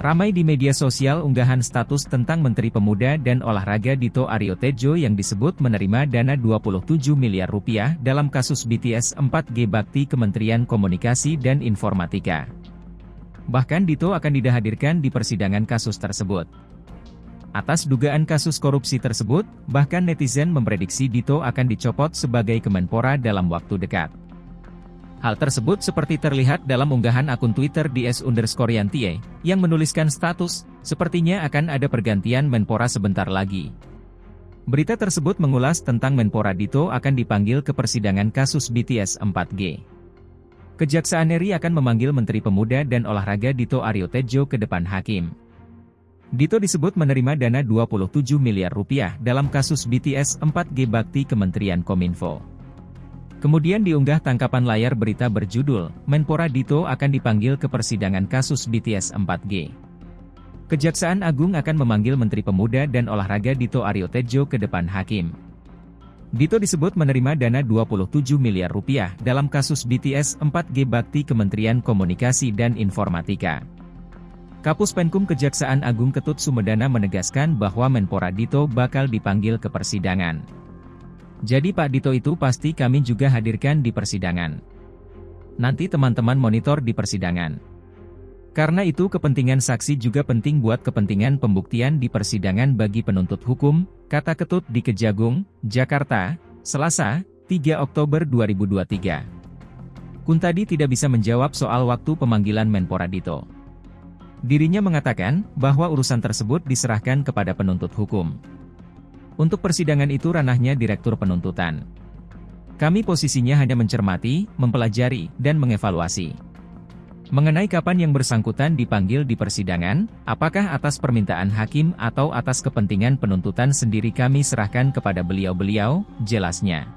Ramai di media sosial unggahan status tentang Menteri Pemuda dan Olahraga Dito Aryo Tejo yang disebut menerima dana 27 miliar rupiah dalam kasus BTS 4G Bakti Kementerian Komunikasi dan Informatika. Bahkan Dito akan dihadirkan di persidangan kasus tersebut. Atas dugaan kasus korupsi tersebut, bahkan netizen memprediksi Dito akan dicopot sebagai Kemenpora dalam waktu dekat. Hal tersebut seperti terlihat dalam unggahan akun Twitter ds_yantie, yang menuliskan status, sepertinya akan ada pergantian Menpora sebentar lagi. Berita tersebut mengulas tentang Menpora Dito akan dipanggil ke persidangan kasus BTS 4G. Kejaksaan RI akan memanggil Menteri Pemuda dan Olahraga Dito Aryo Tejo ke depan hakim. Dito disebut menerima dana 27 miliar rupiah dalam kasus BTS 4G Bakti Kementerian Kominfo. Kemudian diunggah tangkapan layar berita berjudul, Menpora Dito akan dipanggil ke persidangan kasus BTS 4G. Kejaksaan Agung akan memanggil Menteri Pemuda dan Olahraga Dito Aryo Tejo ke depan hakim. Dito disebut menerima dana 27 miliar rupiah dalam kasus BTS 4G Bakti Kementerian Komunikasi dan Informatika. Kapus Penkum Kejaksaan Agung Ketut Sumedana menegaskan bahwa Menpora Dito bakal dipanggil ke persidangan. Jadi Pak Dito itu pasti kami juga hadirkan di persidangan. Nanti teman-teman monitor di persidangan. Karena itu kepentingan saksi juga penting buat kepentingan pembuktian di persidangan bagi penuntut hukum, kata Ketut di Kejagung, Jakarta, Selasa, 3 Oktober 2023. Kuntadi tidak bisa menjawab soal waktu pemanggilan Menpora Dito. Dirinya mengatakan bahwa urusan tersebut diserahkan kepada penuntut hukum. Untuk persidangan itu ranahnya Direktur Penuntutan. Kami posisinya hanya mencermati, mempelajari, dan mengevaluasi. Mengenai kapan yang bersangkutan dipanggil di persidangan, apakah atas permintaan hakim atau atas kepentingan penuntutan sendiri kami serahkan kepada beliau-beliau, jelasnya.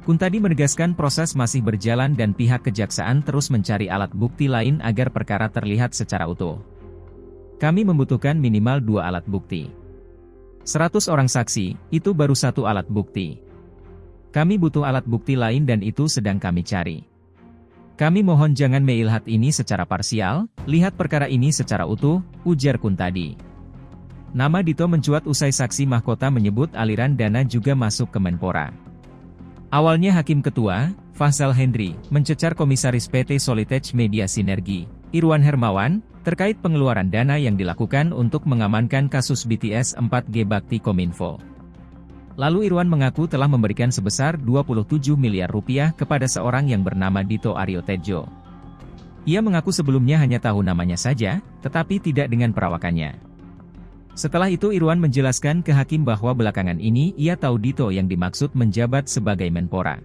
Kuntadi menegaskan proses masih berjalan dan pihak kejaksaan terus mencari alat bukti lain agar perkara terlihat secara utuh. Kami membutuhkan minimal 2 alat bukti. 100 orang saksi, itu baru 1 alat bukti. Kami butuh alat bukti lain dan itu sedang kami cari. Kami mohon jangan melihat ini secara parsial, lihat perkara ini secara utuh, ujar Kuntadi. Nama Dito mencuat usai saksi mahkota menyebut aliran dana juga masuk ke Menpora. Awalnya Hakim Ketua, Fahsal Hendri, mencecar Komisaris PT Solitech Media Sinergi, Irwan Hermawan, terkait pengeluaran dana yang dilakukan untuk mengamankan kasus BTS 4G Bakti Kominfo. Lalu Irwan mengaku telah memberikan sebesar 27 miliar rupiah kepada seorang yang bernama Dito Aryo Tejo. Ia mengaku sebelumnya hanya tahu namanya saja, tetapi tidak dengan perawakannya. Setelah itu Irwan menjelaskan ke hakim bahwa belakangan ini ia tahu Dito yang dimaksud menjabat sebagai Menpora.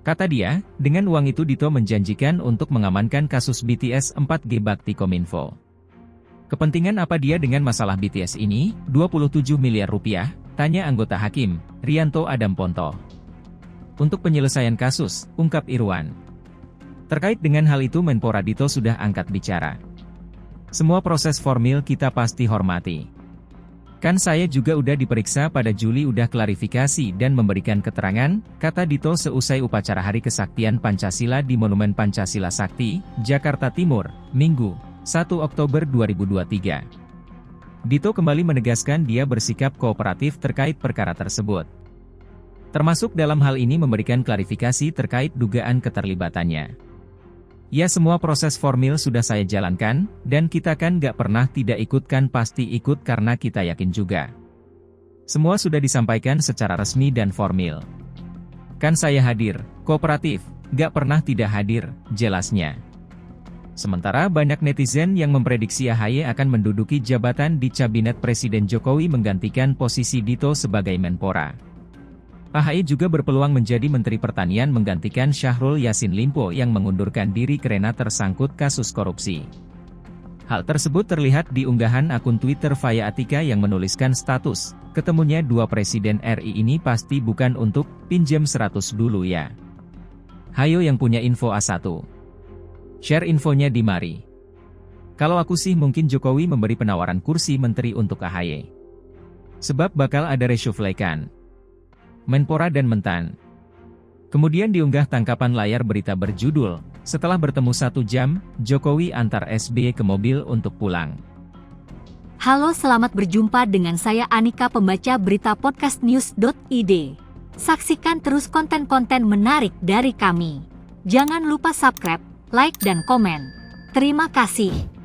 Kata dia, dengan uang itu Dito menjanjikan untuk mengamankan kasus BTS 4G Bakti Kominfo. Kepentingan apa dia dengan masalah BTS ini, 27 miliar rupiah, tanya anggota hakim, Rianto Adam Ponto. Untuk penyelesaian kasus, ungkap Irwan. Terkait dengan hal itu Menpora Dito sudah angkat bicara. Semua proses formil kita pasti hormati. Kan saya juga udah diperiksa pada Juli udah klarifikasi dan memberikan keterangan, kata Dito seusai upacara Hari Kesaktian Pancasila di Monumen Pancasila Sakti, Jakarta Timur, Minggu, 1 Oktober 2023. Dito kembali menegaskan dia bersikap kooperatif terkait perkara tersebut. Termasuk dalam hal ini memberikan klarifikasi terkait dugaan keterlibatannya. Ya semua proses formil sudah saya jalankan, dan kita kan gak pernah tidak ikut kan pasti ikut karena kita yakin juga. Semua sudah disampaikan secara resmi dan formil. Kan saya hadir, kooperatif, gak pernah tidak hadir, jelasnya. Sementara banyak netizen yang memprediksi AHY akan menduduki jabatan di Kabinet Presiden Jokowi menggantikan posisi Dito sebagai Menpora. AHY juga berpeluang menjadi Menteri Pertanian menggantikan Syahrul Yassin Limpo yang mengundurkan diri karena tersangkut kasus korupsi. Hal tersebut terlihat di unggahan akun Twitter Faya Atika yang menuliskan status, ketemunya 2 Presiden RI ini pasti bukan untuk pinjam 100 dulu ya. Hayo yang punya info A1. Share infonya di mari. Kalau aku sih mungkin Jokowi memberi penawaran kursi menteri untuk AHY. Sebab bakal ada reshuffle-kan Menpora dan Mentan. Kemudian diunggah tangkapan layar berita berjudul, Setelah bertemu 1 jam, Jokowi antar SBY ke mobil untuk pulang. Halo, selamat berjumpa dengan saya Anika, pembaca berita podcastnews.id. Saksikan terus konten-konten menarik dari kami. Jangan lupa subscribe, like, dan komen. Terima kasih.